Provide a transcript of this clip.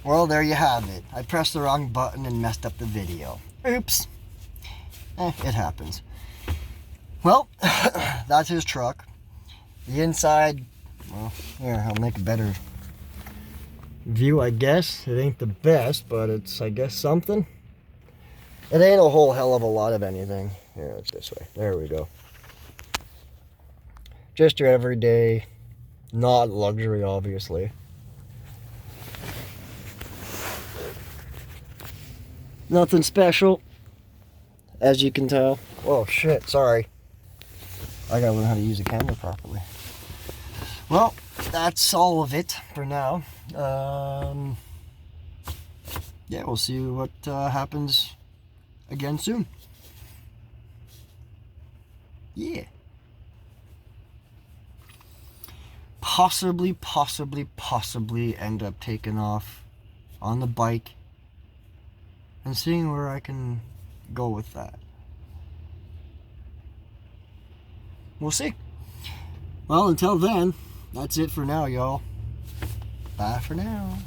Well, there you have it. I pressed the wrong button and messed up the video. Oops. It happens. Well, that's his truck. The inside, well, here, I'll make a better view, I guess. It ain't the best, but it's, I guess, something. It ain't a whole hell of a lot of anything. Here, it's this way. There we go. Just your everyday, not luxury, obviously. Nothing special, as you can tell. Oh shit, sorry. I gotta learn how to use a camera properly. Well, that's all of it for now. Yeah, we'll see what happens again soon. Yeah. Possibly end up taking off on the bike and seeing where I can go with that. We'll see. Well, until then, that's it for now, y'all. Bye for now.